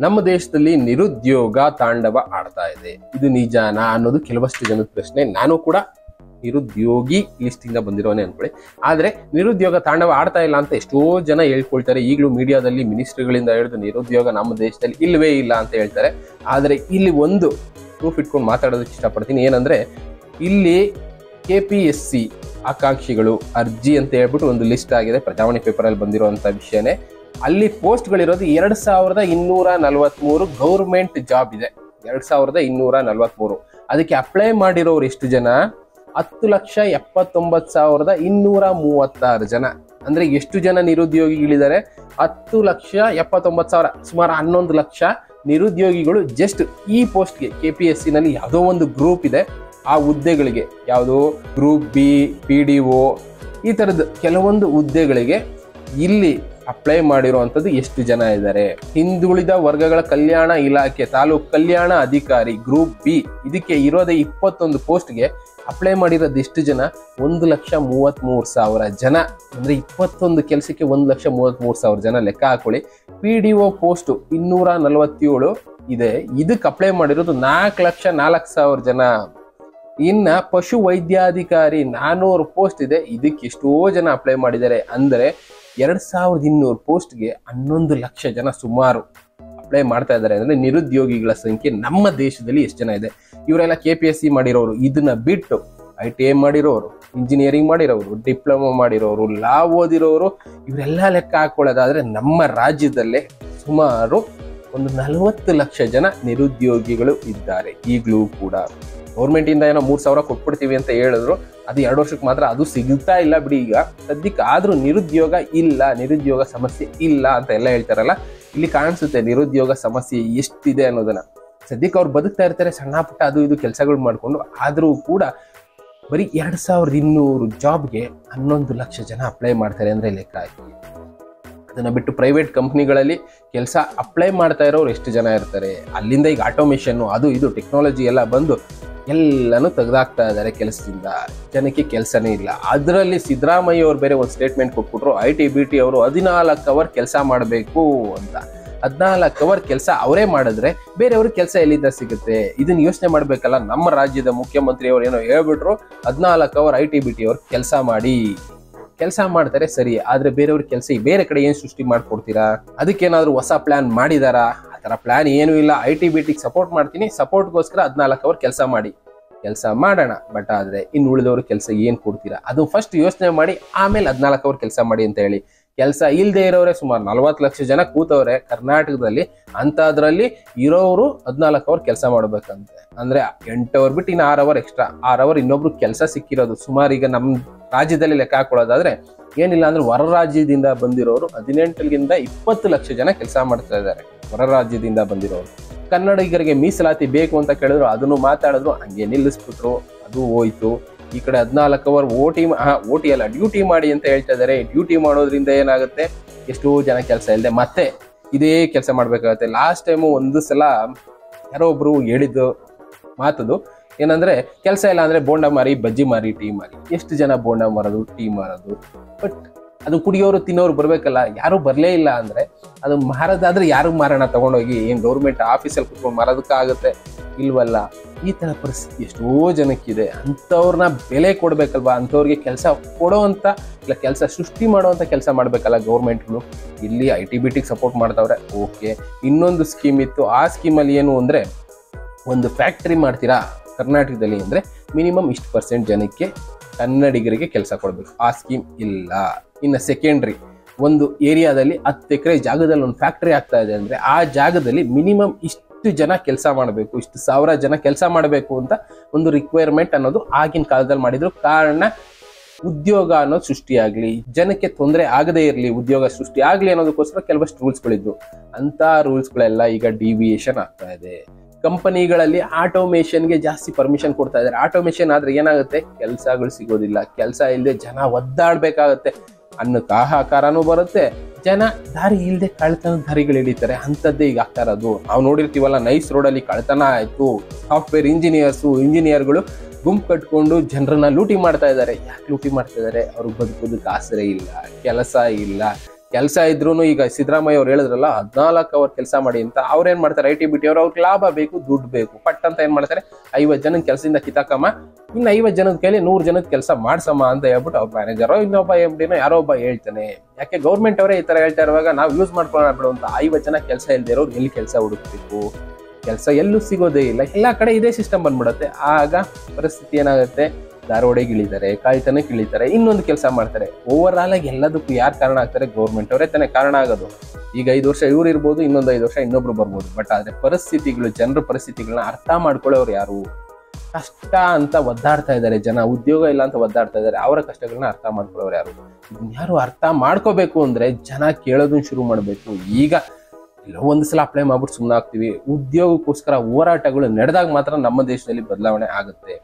ನಮ್ಮ ದೇಶದಲ್ಲಿ ನಿರುದ್ಯೋಗ ತಾಂಡವ ಆಡ್ತಾ ಇದೆ, ಇದು ನಿಜಾನಾ ಅನ್ನೋದು ಕೆಲವಷ್ಟು ಜನದ ಪ್ರಶ್ನೆ. ನಾನು ಕೂಡ ನಿರುದ್ಯೋಗಿ ಲಿಸ್ಟ್ ಇಂದ ಬಂದಿರೋನೆ ಅನ್ಕೊಳ್ಳಿ. ಆದ್ರೆ ನಿರುದ್ಯೋಗ ತಾಂಡವ ಆಡ್ತಾ ಇಲ್ಲ ಅಂತ ಎಷ್ಟೋ ಜನ ಹೇಳ್ಕೊಳ್ತಾರೆ. ಈಗಲೂ ಮೀಡಿಯಾದಲ್ಲಿ ಮಿನಿಸ್ಟ್ರಿಗಳಿಂದ ಹೇಳಿದು ನಿರುದ್ಯೋಗ ನಮ್ಮ ದೇಶದಲ್ಲಿ ಇಲ್ವೇ ಇಲ್ಲ ಅಂತ ಹೇಳ್ತಾರೆ. ಆದ್ರೆ ಇಲ್ಲಿ ಒಂದು ಪ್ರೂಫ್ ಇಟ್ಕೊಂಡು ಮಾತಾಡೋದಕ್ಕೆ ಇಷ್ಟಪಡ್ತೀನಿ. ಏನಂದ್ರೆ ಇಲ್ಲಿ KPSC ಆಕಾಂಕ್ಷಿಗಳು ಅರ್ಜಿ ಅಂತ ಹೇಳ್ಬಿಟ್ಟು ಒಂದು ಲಿಸ್ಟ್ ಆಗಿದೆ, ಪ್ರಜಾವಾಣಿ ಪೇಪರ್ ಅಲ್ಲಿ ಬಂದಿರುವಂತ ವಿಷಯನೇ. ಅಲ್ಲಿ ಪೋಸ್ಟ್ಗಳಿರೋದು 2243 ಗೌರ್ಮೆಂಟ್ ಜಾಬ್ ಇದೆ. 2243 ಅದಕ್ಕೆ ಅಪ್ಲೈ ಮಾಡಿರೋರು ಎಷ್ಟು ಜನ? 10,79,236 ಜನ. ಅಂದ್ರೆ ಎಷ್ಟು ಜನ ನಿರುದ್ಯೋಗಿಗಳಿದ್ದಾರೆ? 10,79,000, ಸುಮಾರು 11 ಲಕ್ಷ ನಿರುದ್ಯೋಗಿಗಳು ಜಸ್ಟ್ ಈ ಪೋಸ್ಟ್ಗೆ. KPSC ನಲ್ಲಿ ಯಾವುದೋ ಒಂದು ಗ್ರೂಪ್ ಇದೆ, ಆ ಹುದ್ದೆಗಳಿಗೆ, ಯಾವುದೋ ಗ್ರೂಪ್ ಬಿ, PDO ಈ ತರದ ಕೆಲವೊಂದು ಹುದ್ದೆಗಳಿಗೆ ಇಲ್ಲಿ ಅಪ್ಲೈ ಮಾಡಿರುವಂತದ್ದು ಎಷ್ಟು ಜನ ಇದ್ದಾರೆ? ಹಿಂದುಳಿದ ವರ್ಗಗಳ ಕಲ್ಯಾಣ ಇಲಾಖೆ ತಾಲೂಕು ಕಲ್ಯಾಣ ಅಧಿಕಾರಿ ಗ್ರೂಪ್ ಬಿ, ಇದಕ್ಕೆ ಇರೋದೇ 21 ಪೋಸ್ಟ್ಗೆ ಅಪ್ಲೈ ಮಾಡಿರೋದು ಎಷ್ಟು ಜನ? 1,33,000 ಜನ. ಅಂದ್ರೆ 21 ಕೆಲಸಕ್ಕೆ 1,33,000 ಜನ ಲೆಕ್ಕ ಹಾಕೊಳ್ಳಿ. PDO ಪೋಸ್ಟ್ 247 ಇದೆ, ಇದಕ್ಕೆ ಅಪ್ಲೈ ಮಾಡಿರೋದು 4,04,000 ಜನ. ಇನ್ನ ಪಶು ವೈದ್ಯಾಧಿಕಾರಿ 400 ಪೋಸ್ಟ್ ಇದೆ, ಇದಕ್ಕೆ ಎಷ್ಟೋ ಜನ ಅಪ್ಲೈ ಮಾಡಿದ್ದಾರೆ. ಅಂದ್ರೆ 2,200 ಪೋಸ್ಟ್ಗೆ 11 ಲಕ್ಷ ಜನ ಸುಮಾರು ಅಪ್ಲೈ ಮಾಡ್ತಾ ಇದ್ದಾರೆ. ಅಂದ್ರೆ ನಿರುದ್ಯೋಗಿಗಳ ಸಂಖ್ಯೆ ನಮ್ಮ ದೇಶದಲ್ಲಿ ಎಷ್ಟು ಜನ ಇದೆ? ಇವರೆಲ್ಲ KPSC ಮಾಡಿರೋರು, ಇದನ್ನ ಬಿಟ್ಟು ITI ಮಾಡಿರೋರು, ಇಂಜಿನಿಯರಿಂಗ್ ಮಾಡಿರೋರು, ಡಿಪ್ಲೊಮಾ ಮಾಡಿರೋರು, ಲಾ ಓದಿರೋರು, ಇವರೆಲ್ಲ ಲೆಕ್ಕ ಹಾಕೊಳ್ಳೋದಾದ್ರೆ ನಮ್ಮ ರಾಜ್ಯದಲ್ಲೇ ಸುಮಾರು ಒಂದು 40 ಲಕ್ಷ ಜನ ನಿರುದ್ಯೋಗಿಗಳು ಇದ್ದಾರೆ. ಈಗಲೂ ಕೂಡ ಗೌರ್ಮೆಂಟ್ ಇಂದ ಏನೋ 3,000 ಕೊಟ್ಬಿಡ್ತೀವಿ ಅಂತ ಹೇಳಿದ್ರು, ಅದು 2 ವರ್ಷಕ್ಕೆ ಮಾತ್ರ, ಅದು ಸಿಗ್ತಾ ಇಲ್ಲ ಬಿಡಿ ಈಗ ಸದ್ಯಕ್ಕೆ. ಆದ್ರೂ ನಿರುದ್ಯೋಗ ಇಲ್ಲ, ನಿರುದ್ಯೋಗ ಸಮಸ್ಯೆ ಇಲ್ಲ ಅಂತ ಎಲ್ಲ ಹೇಳ್ತಾರಲ್ಲ, ಇಲ್ಲಿ ಕಾಣಿಸುತ್ತೆ ನಿರುದ್ಯೋಗ ಸಮಸ್ಯೆ ಎಷ್ಟಿದೆ ಅನ್ನೋದನ್ನ. ಸದ್ಯಕ್ಕೆ ಅವ್ರು ಬದುಕ್ತಾ ಇರ್ತಾರೆ ಸಣ್ಣ ಪುಟ್ಟ ಅದು ಇದು ಕೆಲಸಗಳು ಮಾಡ್ಕೊಂಡು, ಆದ್ರೂ ಕೂಡ ಬರೀ 2,200 ಜಾಬ್ಗೆ 11 ಲಕ್ಷ ಜನ ಅಪ್ಲೈ ಮಾಡ್ತಾರೆ ಅಂದ್ರೆ ಲೆಕ್ಕ ಹಾಕಿ. ಅದನ್ನ ಬಿಟ್ಟು ಪ್ರೈವೇಟ್ ಕಂಪ್ನಿಗಳಲ್ಲಿ ಕೆಲಸ ಅಪ್ಲೈ ಮಾಡ್ತಾ ಇರೋರು ಎಷ್ಟು ಜನ ಇರ್ತಾರೆ? ಅಲ್ಲಿಂದ ಈಗ ಆಟೋಮೇಷನ್ ಅದು ಇದು ಟೆಕ್ನಾಲಜಿ ಎಲ್ಲ ಬಂದು ಎಲ್ಲನೂ ತೆಗೆದಾಕ್ತಾ ಇದ್ದಾರೆ ಕೆಲಸದಿಂದ, ಜನಕ್ಕೆ ಕೆಲಸನೇ ಇಲ್ಲ. ಅದರಲ್ಲಿ ಸಿದ್ದರಾಮಯ್ಯ ಅವ್ರು ಬೇರೆ ಒಂದು ಸ್ಟೇಟ್ಮೆಂಟ್ ಕೊಟ್ಬಿಟ್ರು, IT-BT ಅವರು 14 ಅವರ್ ಕೆಲಸ ಮಾಡಬೇಕು ಅಂತ. 14 ಅವರ್ ಕೆಲಸ ಅವರೇ ಮಾಡಿದ್ರೆ ಬೇರೆಯವ್ರಿಗೆ ಕೆಲಸ ಎಲ್ಲಿಂದ ಸಿಗುತ್ತೆ? ಇದನ್ನ ಯೋಚನೆ ಮಾಡ್ಬೇಕಲ್ಲ. ನಮ್ಮ ರಾಜ್ಯದ ಮುಖ್ಯಮಂತ್ರಿ ಅವ್ರು ಏನೋ ಹೇಳ್ಬಿಟ್ರು, 14 ಅವರ್ IT-BT ಅವ್ರು ಕೆಲಸ ಮಾಡಿ, ಕೆಲಸ ಮಾಡ್ತಾರೆ ಸರಿ, ಆದ್ರೆ ಬೇರೆಯವ್ರಿಗೆ ಕೆಲಸ ಬೇರೆ ಕಡೆ ಏನ್ ಸೃಷ್ಟಿ ಮಾಡ್ಕೊಡ್ತೀರಾ? ಅದಕ್ಕೇನಾದ್ರು ಹೊಸ ಪ್ಲಾನ್ ಮಾಡಿದಾರಾ? ಆ ತರ ಪ್ಲಾನ್ ಏನೂ ಇಲ್ಲ. IT-BT ಸಪೋರ್ಟ್ ಮಾಡ್ತೀನಿ, ಸಪೋರ್ಟ್ಗೋಸ್ಕರ 14 ಅವರ್ ಕೆಲಸ ಮಾಡಿ, ಕೆಲಸ ಮಾಡೋಣ. ಬಟ್ ಆದ್ರೆ ಇನ್ನು ಉಳಿದವ್ರು ಕೆಲಸ ಏನ್ ಕೊಡ್ತೀರಾ? ಅದು ಫಸ್ಟ್ ಯೋಚನೆ ಮಾಡಿ, ಆಮೇಲೆ 14 ಅವರ್ ಕೆಲಸ ಮಾಡಿ ಅಂತ ಹೇಳಿ. ಕೆಲಸ ಇಲ್ಲದೆ ಇರೋರೆ ಸುಮಾರು 40 ಲಕ್ಷ ಜನ ಕೂತವ್ರೆ ಕರ್ನಾಟಕದಲ್ಲಿ. ಅಂತದ್ರಲ್ಲಿ ಇರೋರು 14 ಅವರ್ ಕೆಲಸ ಮಾಡ್ಬೇಕಂತೆ. ಅಂದ್ರೆ 8 ಅವರ್ ಬಿಟ್ಟು ಇನ್ನು 6 ಅವರ್ ಎಕ್ಸ್ಟ್ರಾ, 6 ಅವರ್ ಇನ್ನೊಬ್ರು ಕೆಲಸ ಸಿಕ್ಕಿರೋದು. ಸುಮಾರು ಈಗ ನಮ್ಮ ರಾಜ್ಯದಲ್ಲಿ ಲೆಕ್ಕ ಹಾಕೊಳ್ಳೋದಾದ್ರೆ ಏನಿಲ್ಲ ಅಂದ್ರೆ ಹೊರ ರಾಜ್ಯದಿಂದ ಬಂದಿರೋರು 18ರಿಂದ 20 ಲಕ್ಷ ಜನ ಕೆಲಸ ಮಾಡ್ತಾ ಇದ್ದಾರೆ, ಹೊರ ರಾಜ್ಯದಿಂದ ಬಂದಿರೋರು. ಕನ್ನಡಿಗರಿಗೆ ಮೀಸಲಾತಿ ಬೇಕು ಅಂತ ಕೇಳಿದ್ರು, ಅದನ್ನು ಮಾತಾಡಿದ್ರು, ಹಂಗೆ ನಿಲ್ಲಿಸ್ಬಿಟ್ರು, ಅದು ಹೋಯ್ತು. ಈ ಕಡೆ 14 ಅವರ್ OT ಅಲ್ಲ ಡ್ಯೂಟಿ ಮಾಡಿ ಅಂತ ಹೇಳ್ತಾ ಇದ್ದಾರೆ. ಡ್ಯೂಟಿ ಮಾಡೋದ್ರಿಂದ ಏನಾಗುತ್ತೆ? ಎಷ್ಟೋ ಜನ ಕೆಲಸ ಇಲ್ಲದೆ ಮತ್ತೆ ಇದೇ ಕೆಲಸ ಮಾಡ್ಬೇಕಾಗತ್ತೆ. ಲಾಸ್ಟ್ ಟೈಮು ಒಂದು ಸಲ ಯಾರೋ ಒಬ್ರು ಹೇಳಿದ್ದು ಮಾತದು ಏನಂದ್ರೆ, ಕೆಲಸ ಇಲ್ಲ ಅಂದ್ರೆ ಬೋಂಡ ಮಾರಿ, ಬಜ್ಜಿ ಮಾರಿ, ಟೀ ಮಾರಿ. ಎಷ್ಟು ಜನ ಬೋಂಡ ಮಾರೋದು, ಟೀ ಮಾರೋದು? ಬಟ್ ಅದು ಕುಡಿಯೋರು ತಿನ್ನೋರು ಬರ್ಬೇಕಲ್ಲ, ಯಾರು ಬರ್ಲೇ ಇಲ್ಲ ಅಂದ್ರೆ ಅದು ಮಾರೋದಾದ್ರೆ ಯಾರು ಮಾರೋಣ? ತಗೊಂಡೋಗಿ ಏನ್ ಗೌರ್ಮೆಂಟ್ ಆಫೀಸಲ್ಲಿ ಕುತ್ಕೊಂಡು ಮಾರೋದಕ್ಕಾಗುತ್ತೆ? ಇಲ್ವಲ್ಲ. ಈ ತರ ಪರಿಸ್ಥಿತಿ ಎಷ್ಟೋ ಜನಕ್ಕಿದೆ. ಅಂಥವ್ರನ್ನ ಬೆಲೆ ಕೊಡ್ಬೇಕಲ್ವಾ? ಅಂಥವ್ರಿಗೆ ಕೆಲಸ ಕೊಡೋವಂಥ ಇಲ್ಲ ಕೆಲಸ ಸೃಷ್ಟಿ ಮಾಡೋವಂಥ ಕೆಲಸ ಮಾಡ್ಬೇಕಲ್ಲ ಗೌರ್ಮೆಂಟ್ಗಳು. ಇಲ್ಲಿ IT-BT ಸಪೋರ್ಟ್ ಮಾಡ್ತಾವ್ರೆ, ಓಕೆ. ಇನ್ನೊಂದು ಸ್ಕೀಮ್ ಇತ್ತು, ಆ ಸ್ಕೀಮಲ್ಲಿ ಏನು ಅಂದ್ರೆ, ಒಂದು ಫ್ಯಾಕ್ಟ್ರಿ ಮಾಡ್ತೀರಾ ಕರ್ನಾಟಕದಲ್ಲಿ ಅಂದ್ರೆ ಮಿನಿಮಮ್ ಇಷ್ಟು % ಜನಕ್ಕೆ ಕನ್ನಡಿಗರಿಗೆ ಕೆಲಸ ಕೊಡ್ಬೇಕು. ಆ ಸ್ಕೀಮ್ ಇಲ್ಲ. ಇನ್ನು ಸೆಕೆಂಡ್ರಿ, ಒಂದು ಏರಿಯಾದಲ್ಲಿ 10 ಎಕರೆ ಜಾಗದಲ್ಲಿ ಒಂದು ಫ್ಯಾಕ್ಟ್ರಿ ಆಗ್ತಾ ಇದೆ ಅಂದ್ರೆ ಆ ಜಾಗದಲ್ಲಿ ಮಿನಿಮಮ್ ಇಷ್ಟು ಜನ ಕೆಲಸ ಮಾಡಬೇಕು, ಇಷ್ಟು 1000 ಜನ ಕೆಲಸ ಮಾಡಬೇಕು ಅಂತ ಒಂದು ರಿಕ್ವೈರ್ಮೆಂಟ್ ಅನ್ನೋದು ಆಗಿನ ಕಾಲದಲ್ಲಿ ಮಾಡಿದ್ರು. ಕಾರಣ ಉದ್ಯೋಗ ಅನ್ನೋದು ಸೃಷ್ಟಿಯಾಗ್ಲಿ, ಜನಕ್ಕೆ ತೊಂದರೆ ಆಗದೇ ಇರಲಿ, ಉದ್ಯೋಗ ಸೃಷ್ಟಿ ಆಗ್ಲಿ ಅನ್ನೋದಕ್ಕೋಸ್ಕರ ಕೆಲವಷ್ಟು ರೂಲ್ಸ್ಗಳಿದ್ರು. ಅಂತ ರೂಲ್ಸ್ಗಳೆಲ್ಲ ಈಗ ಡಿವಿಯೇಷನ್ ಆಗ್ತಾ ಇದೆ. ಕಂಪನಿಗಳಲ್ಲಿ ಆಟೋಮೇಷನ್ಗೆ ಜಾಸ್ತಿ ಪರ್ಮಿಷನ್ ಕೊಡ್ತಾ ಇದ್ದಾರೆ. ಆಟೋಮೇಷನ್ ಆದ್ರೆ ಏನಾಗುತ್ತೆ? ಕೆಲಸಗಳು ಸಿಗೋದಿಲ್ಲ. ಕೆಲಸ ಇಲ್ಲದೆ ಜನ ಒದ್ದಾಡ್ಬೇಕಾಗತ್ತೆ. ಅನ್ನಕ್ಕೆ ಆಹಾಕಾರನೂ ಬರುತ್ತೆ, ಜನ ದಾರಿ ಇಲ್ಲದೆ ಕಳ್ತನ ದಾರಿಗಳು ಹಿಡಿತಾರೆ. ಅಂಥದ್ದೇ ಈಗ ಆಗ್ತಾ ಇರೋದು. ನಾವು ನೋಡಿರ್ತೀವಲ್ಲ, ನೈಸ್ ರೋಡಲ್ಲಿ ಕಳ್ತನ ಆಯ್ತು. ಸಾಫ್ಟ್ವೇರ್ ಇಂಜಿನಿಯರ್ಗಳು ಗುಂಪು ಕಟ್ಕೊಂಡು ಜನರನ್ನ ಲೂಟಿ ಮಾಡ್ತಾ ಇದ್ದಾರೆ. ಯಾಕೆ ಲೂಟಿ ಮಾಡ್ತಾ ಇದ್ದಾರೆ? ಅವ್ರಿಗೆ ಬದುಕೋದಕ್ಕೆ ಆಸರೆ ಇಲ್ಲ, ಕೆಲಸ ಇಲ್ಲ, ಕೆಲಸ ಇದ್ರು ಈಗ ಸಿದ್ದರಾಮಯ್ಯ ಅವ್ರು ಹೇಳಿದ್ರಲ್ಲ 14 ಅವರ್ ಕೆಲಸ ಮಾಡಿ ಅಂತ, ಅವ್ರೇನ್ ಮಾಡ್ತಾರೆ IT BT ಅವ್ರಿಗೆ ಲಾಭ ಬೇಕು, ದುಡ್ಡು ಬೇಕು, ಪಟ್ ಅಂತ ಏನ್ ಮಾಡ್ತಾರೆ 50 ಜನ ಕೆಲಸದಿಂದ ಕಿತ್ತಾಕಮ್ಮ, ಇನ್ನು 50 ಜನದ ಕೈಲಿ 100 ಜನದ ಕೆಲಸ ಮಾಡ್ಸಮ್ಮ ಅಂತ ಹೇಳ್ಬಿಟ್ಟು ಅವ್ರ ಮ್ಯಾನೇಜರ್ ಇನ್ನೊಬ್ಬ MD ಯಾರೋ ಒಬ್ಬ ಹೇಳ್ತಾನೆ. ಯಾಕೆ ಗೌರ್ಮೆಂಟ್ ಅವರೇ ಈ ತರ ಹೇಳ್ತಾ ಇರುವಾಗ ನಾವು ಯೂಸ್ ಮಾಡ್ಕೊಳ್ಳೋಣ ಬಿಡು ಅಂತ 50 ಜನ ಕೆಲಸ ಇಲ್ದೇ ಇರೋರು ಎಲ್ಲಿ ಕೆಲಸ ಹುಡುಕ್ಬೇಕು? ಕೆಲಸ ಎಲ್ಲೂ ಸಿಗೋದೇ ಇಲ್ಲ, ಎಲ್ಲಾ ಕಡೆ ಇದೇ ಸಿಸ್ಟಮ್ ಬಂದ್ಬಿಡುತ್ತೆ. ಆಗ ಪರಿಸ್ಥಿತಿ ಏನಾಗುತ್ತೆ, ದಾರೋಡೆಗೆ ಇಳಿತಾರೆ, ಕಾಯ್ತಾನಕ್ಕೆ ಇಳಿತಾರೆ, ಇನ್ನೊಂದು ಕೆಲಸ ಮಾಡ್ತಾರೆ. ಓವರ್ ಆಲ್ ಆಗಿ ಎಲ್ಲದಕ್ಕೂ ಯಾರು ಕಾರಣ ಆಗ್ತಾರೆ? ಗೌರ್ಮೆಂಟ್ ಅವರೇ ತಾನೇ ಕಾರಣ ಆಗೋದು. ಈಗ 5 ವರ್ಷ ಇವ್ರು ಇರ್ಬೋದು, ಇನ್ನೊಂದು 5 ವರ್ಷ ಇನ್ನೊಬ್ರು ಬರ್ಬೋದು. ಬಟ್ ಆದ್ರೆ ಪರಿಸ್ಥಿತಿಗಳು, ಜನರ ಪರಿಸ್ಥಿತಿಗಳನ್ನ ಅರ್ಥ ಮಾಡ್ಕೊಳ್ಳೋರು ಯಾರು? ಕಷ್ಟ ಅಂತ ಒದ್ದಾಡ್ತಾ ಇದ್ದಾರೆ ಜನ, ಉದ್ಯೋಗ ಇಲ್ಲ ಅಂತ ಒದ್ದಾಡ್ತಾ ಇದ್ದಾರೆ, ಅವರ ಕಷ್ಟಗಳನ್ನ ಅರ್ಥ ಮಾಡ್ಕೊಳ್ಳೋರು ಯಾರು? ಯಾರು ಅರ್ಥ ಮಾಡ್ಕೋಬೇಕು ಅಂದ್ರೆ ಜನ ಕೇಳೋದನ್ನ ಶುರು ಮಾಡ್ಬೇಕು. ಈಗ ಎಲ್ಲೋ ಒಂದ್ಸಲ ಅಪ್ಲೈ ಮಾಡ್ಬಿಟ್ಟು ಸುಮ್ಮನೆ ಆಗ್ತೀವಿ. ಉದ್ಯೋಗಕ್ಕೋಸ್ಕರ ಹೋರಾಟಗಳು ನಡೆದಾಗ ಮಾತ್ರ ನಮ್ಮ ದೇಶದಲ್ಲಿ ಬದಲಾವಣೆ ಆಗುತ್ತೆ.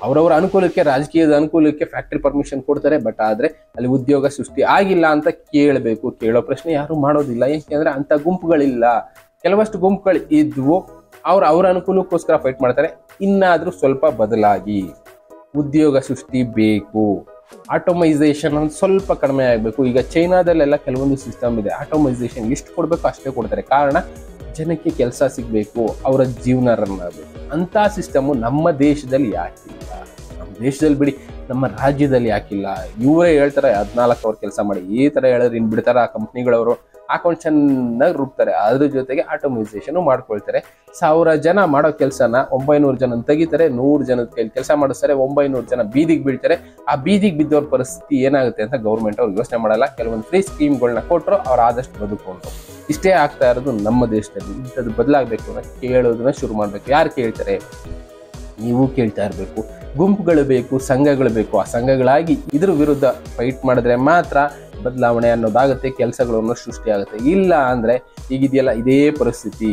ಅವರವರ ಅನುಕೂಲಕ್ಕೆ, ರಾಜಕೀಯದ ಅನುಕೂಲಕ್ಕೆ ಫ್ಯಾಕ್ಟ್ರಿ ಪರ್ಮಿಷನ್ ಕೊಡ್ತಾರೆ, ಬಟ್ ಆದ್ರೆ ಅಲ್ಲಿ ಉದ್ಯೋಗ ಸೃಷ್ಟಿ ಆಗಿಲ್ಲ ಅಂತ ಕೇಳಬೇಕು. ಕೇಳೋ ಪ್ರಶ್ನೆ ಯಾರು ಮಾಡೋದಿಲ್ಲ. ಯಾಕೆಂದ್ರೆ ಅಂತ ಗುಂಪುಗಳಿಲ್ಲ. ಕೆಲವಷ್ಟು ಗುಂಪುಗಳು ಇದ್ವು, ಅವ್ರ ಅನುಕೂಲಕ್ಕೋಸ್ಕರ ಫೈಟ್ ಮಾಡ್ತಾರೆ. ಇನ್ನಾದ್ರೂ ಸ್ವಲ್ಪ ಬದಲಾಗಿ ಉದ್ಯೋಗ ಸೃಷ್ಟಿ ಬೇಕು. ಆಟೋಮೈಸೇಷನ್ ಒಂದು ಸ್ವಲ್ಪ ಕಡಿಮೆ ಆಗಬೇಕು. ಈಗ ಚೈನಾದಲ್ಲೆಲ್ಲ ಕೆಲವೊಂದು ಸಿಸ್ಟಮ್ ಇದೆ, ಆಟೋಮೈಸೇಷನ್ ಎಷ್ಟು ಕೊಡ್ಬೇಕು ಅಷ್ಟೇ ಕೊಡ್ತಾರೆ. ಕಾರಣ ಜನಕ್ಕೆ ಕೆಲಸ ಸಿಗ್ಬೇಕು, ಅವರ ಜೀವನ ರನ್ ಆಗಬೇಕು. ಅಂತ ಸಿಸ್ಟಮು ನಮ್ಮ ದೇಶದಲ್ಲಿ ಯಾಕಿಲ್ಲ? ನಮ್ಮ ದೇಶದಲ್ಲಿ ಬಿಡಿ, ನಮ್ಮ ರಾಜ್ಯದಲ್ಲಿ ಯಾಕಿಲ್ಲ? ಇವರೇ ಹೇಳ್ತಾರೆ 14 ಅವರ್ ಕೆಲಸ ಮಾಡಿ. ಈ ತರ ಹೇಳಿದ್ರೆ ಇನ್ ಬಿಡ್ತಾರ ಆ ಕಂಪ್ನಿಗಳವರು? ಅಕೌಂಟ್ ಚೆನ್ನಾಗಿ ರುಬ್ತಾರೆ. ಅದ್ರ ಜೊತೆಗೆ ಆಟೋಮೈಸೇಷನ್ ಮಾಡ್ಕೊಳ್ತಾರೆ. 1000 ಜನ ಮಾಡೋ ಕೆಲಸನ 900 ಜನ ತೆಗಿತಾರೆ, 100 ಜನದ ಕೈಲಿ ಕೆಲಸ ಮಾಡಿಸ್ತಾರೆ, 900 ಜನ ಬೀದಿಗೆ ಬೀಳ್ತಾರೆ. ಆ ಬೀದಿಗೆ ಬಿದ್ದವ್ರ ಪರಿಸ್ಥಿತಿ ಏನಾಗುತ್ತೆ ಅಂತ ಗೌರ್ಮೆಂಟ್ ಅವ್ರು ಯೋಚನೆ ಮಾಡಲ್ಲ. ಕೆಲವೊಂದು ಫ್ರೀ ಸ್ಕೀಮ್ಗಳನ್ನ ಕೊಟ್ಟರು, ಅವ್ರು ಆದಷ್ಟು ಬದುಕೊಂಡ್ರು. ಇಷ್ಟೇ ಆಗ್ತಾ ಇರೋದು ನಮ್ಮ ದೇಶದಲ್ಲಿ. ಇಂಥದ್ದು ಬದಲಾಗಬೇಕು ಅಂದ್ರೆ ಕೇಳೋದನ್ನ ಶುರು ಮಾಡ್ಬೇಕು. ಯಾರು ಕೇಳ್ತಾರೆ? ನೀವು ಕೇಳ್ತಾ ಇರಬೇಕು. ಗುಂಪುಗಳು ಬೇಕು, ಸಂಘಗಳು ಬೇಕು. ಆ ಸಂಘಗಳಾಗಿ ಇದ್ರ ವಿರುದ್ಧ ಫೈಟ್ ಮಾಡಿದ್ರೆ ಮಾತ್ರ ಬದಲಾವಣೆ ಅನ್ನೋದಾಗುತ್ತೆ, ಕೆಲಸಗಳನ್ನು ಸೃಷ್ಟಿ ಆಗುತ್ತೆ. ಇಲ್ಲ ಅಂದ್ರೆ ಈಗಿದೆಯಲ್ಲ ಇದೇ ಪರಿಸ್ಥಿತಿ.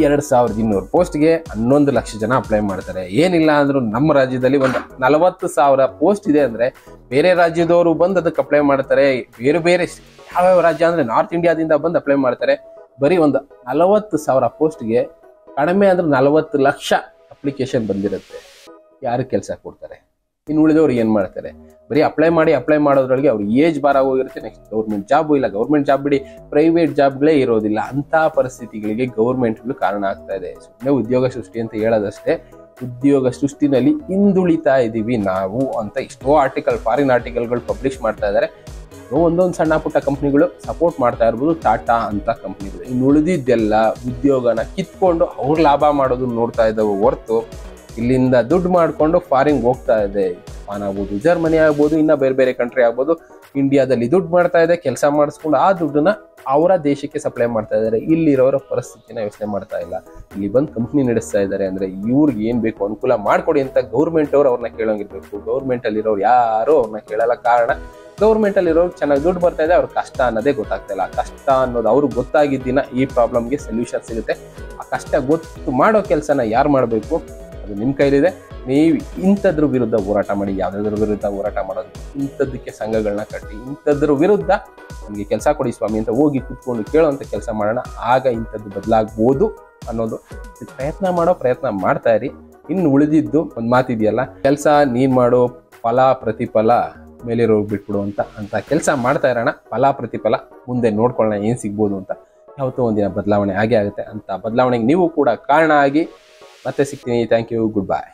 2200 ಪೋಸ್ಟ್ಗೆ 11 ಲಕ್ಷ ಜನ ಅಪ್ಲೈ ಮಾಡ್ತಾರೆ. ಏನಿಲ್ಲ ಅಂದ್ರೂ ನಮ್ಮ ರಾಜ್ಯದಲ್ಲಿ ಒಂದು 40,000 ಪೋಸ್ಟ್ ಇದೆ ಅಂದ್ರೆ ಬೇರೆ ರಾಜ್ಯದವರು ಬಂದು ಅದಕ್ಕೆ ಅಪ್ಲೈ ಮಾಡ್ತಾರೆ. ಬೇರೆ ಬೇರೆ ಯಾವ್ಯಾವ ರಾಜ್ಯ ಅಂದ್ರೆ ನಾರ್ತ್ ಇಂಡಿಯಾದಿಂದ ಬಂದು ಅಪ್ಲೈ ಮಾಡ್ತಾರೆ. ಬರೀ ಒಂದು 40,000 ಪೋಸ್ಟ್ಗೆ ಕಡಿಮೆ ಅಂದ್ರೆ 40 ಲಕ್ಷ ಅಪ್ಲಿಕೇಶನ್ ಬಂದಿರುತ್ತೆ. ಯಾರು ಕೆಲಸ ಕೊಡ್ತಾರೆ? ಇನ್ನು ಉಳಿದವ್ರು ಏನ್ ಮಾಡ್ತಾರೆ? ಬರೀ ಅಪ್ಲೈ ಮಾಡೋದ್ರೊಳಗೆ ಅವ್ರ ಏಜ್ ಬಾರ ಹೋಗಿರುತ್ತೆ. ನೆಕ್ಸ್ಟ್ ಗೌರ್ಮೆಂಟ್ ಜಾಬು ಇಲ್ಲ, ಗೌರ್ಮೆಂಟ್ ಜಾಬ್ ಬಿಡಿ ಪ್ರೈವೇಟ್ ಜಾಬ್ಗಳೇ ಇರೋದಿಲ್ಲ. ಅಂತ ಪರಿಸ್ಥಿತಿಗಳಿಗೆ ಗೌರ್ಮೆಂಟ್ಗಳು ಕಾರಣ ಆಗ್ತಾ ಇದೆ. ಸುಮ್ಮನೆ ಉದ್ಯೋಗ ಸೃಷ್ಟಿ ಅಂತ ಹೇಳೋದಷ್ಟೇ. ಉದ್ಯೋಗ ಸೃಷ್ಟಿನಲ್ಲಿ ಹಿಂದುಳಿತಾ ಇದೀವಿ ನಾವು ಅಂತ ಎಷ್ಟೋ ಫಾರಿನ್ ಆರ್ಟಿಕಲ್ಗಳು ಪಬ್ಲಿಷ್ ಮಾಡ್ತಾ ಇದ್ದಾರೆ. ಒಂದೊಂದು ಸಣ್ಣ ಪುಟ್ಟ ಕಂಪ್ನಿಗಳು ಸಪೋರ್ಟ್ ಮಾಡ್ತಾ ಇರ್ಬೋದು, ಟಾಟಾ ಅಂತ ಕಂಪ್ನಿಗಳು. ಇನ್ನು ಉಳಿದಿದ್ದೆಲ್ಲ ಉದ್ಯೋಗನ ಕಿತ್ಕೊಂಡು ಅವ್ರು ಲಾಭ ಮಾಡೋದನ್ನ ನೋಡ್ತಾ ಇದ್ದಾವೆ ಹೊರತು ಇಲ್ಲಿಂದ ದುಡ್ಡು ಮಾಡ್ಕೊಂಡು ಫಾರಿನ್ ಹೋಗ್ತಾ ಇದೆ. ಜಪಾನ್ ಆಗ್ಬೋದು, ಜರ್ಮನಿ ಆಗ್ಬೋದು, ಇನ್ನ ಬೇರೆ ಬೇರೆ ಕಂಟ್ರಿ ಆಗ್ಬೋದು. ಇಂಡಿಯಾದಲ್ಲಿ ದುಡ್ಡು ಮಾಡ್ತಾ ಇದೆ, ಕೆಲಸ ಮಾಡಿಸ್ಕೊಂಡು ಆ ದುಡ್ಡನ್ನ ಅವರ ದೇಶಕ್ಕೆ ಸಪ್ಲೈ ಮಾಡ್ತಾ ಇದ್ದಾರೆ. ಇಲ್ಲಿರೋರ ಪರಿಸ್ಥಿತಿನ ಯೋಚನೆ ಮಾಡ್ತಾ ಇಲ್ಲ. ಇಲ್ಲಿ ಬಂದು ಕಂಪ್ನಿ ನಡೆಸ್ತಾ ಇದ್ದಾರೆ ಅಂದ್ರೆ ಇವ್ರಿಗೆ ಏನ್ ಬೇಕು ಅನುಕೂಲ ಮಾಡ್ಕೊಡಿ ಅಂತ ಗೌರ್ಮೆಂಟ್ ಅವ್ರು ಅವ್ರನ್ನ ಕೇಳೋಂಗಿರ್ಬೇಕು. ಗೌರ್ಮೆಂಟ್ ಅಲ್ಲಿರೋರು ಯಾರು ಅವ್ರನ್ನ ಕೇಳಲ್ಲ. ಕಾರಣ ಗೌರ್ಮೆಂಟ್ ಅಲ್ಲಿರೋರು ಚೆನ್ನಾಗಿ ದುಡ್ಡು ಬರ್ತಾ ಇದೆ, ಅವ್ರ ಕಷ್ಟ ಅನ್ನೋದೇ ಗೊತ್ತಾಗ್ತಾ ಇಲ್ಲ. ಆ ಕಷ್ಟ ಅನ್ನೋದು ಅವ್ರಿಗೆ ಗೊತ್ತಾಗಿದ್ದಿನ ಈ ಪ್ರಾಬ್ಲಮ್ಗೆ ಸೊಲ್ಯೂಷನ್ ಸಿಗುತ್ತೆ. ಆ ಕಷ್ಟ ಗೊತ್ತು ಮಾಡೋ ಕೆಲಸನ ಯಾರು ಮಾಡಬೇಕು? ಅದು ನಿಮ್ಮ ಕೈಲಿದೆ. ನೀವು ಇಂಥದ್ರ ವಿರುದ್ಧ ಹೋರಾಟ ಮಾಡಿ. ಯಾವುದಾದ್ರ ವಿರುದ್ಧ ಹೋರಾಟ ಮಾಡೋದು? ಇಂಥದ್ದಕ್ಕೆ ಸಂಘಗಳನ್ನ ಕಟ್ಟಿ, ಇಂಥದ್ರ ವಿರುದ್ಧ ನಮಗೆ ಕೆಲಸ ಕೊಡಿ ಸ್ವಾಮಿ ಅಂತ ಹೋಗಿ ಕೂತ್ಕೊಂಡು ಕೇಳೋಂಥ ಕೆಲಸ ಮಾಡೋಣ. ಆಗ ಇಂಥದ್ದು ಬದಲಾಗ್ಬೋದು ಅನ್ನೋದು ಪ್ರಯತ್ನ ಮಾಡ್ತಾ ಇರಿ. ಇನ್ನು ಉಳಿದಿದ್ದು ಒಂದು ಮಾತಿದೆಯಲ್ಲ, ಕೆಲಸ ನೀನ್ ಮಾಡೋ, ಫಲ ಪ್ರತಿಫಲ ಮೇಲಿರೋ ಬಿಟ್ಬಿಡು ಅಂತ ಕೆಲಸ ಮಾಡ್ತಾ ಇರೋಣ. ಫಲ ಪ್ರತಿಫಲ ಮುಂದೆ ನೋಡ್ಕೊಳ್ಳೋಣ ಏನ್ ಸಿಗ್ಬೋದು ಅಂತ. ಯಾವತ್ತೋ ಒಂದಿನ ಬದಲಾವಣೆ ಆಗೇ ಆಗುತ್ತೆ. ಅಂತ ಬದಲಾವಣೆಗೆ ನೀವು ಕೂಡ ಕಾರಣ ಆಗಿ. ಮತ್ತೆ ಸಿಗ್ತೀನಿ. Thank you. Good bye.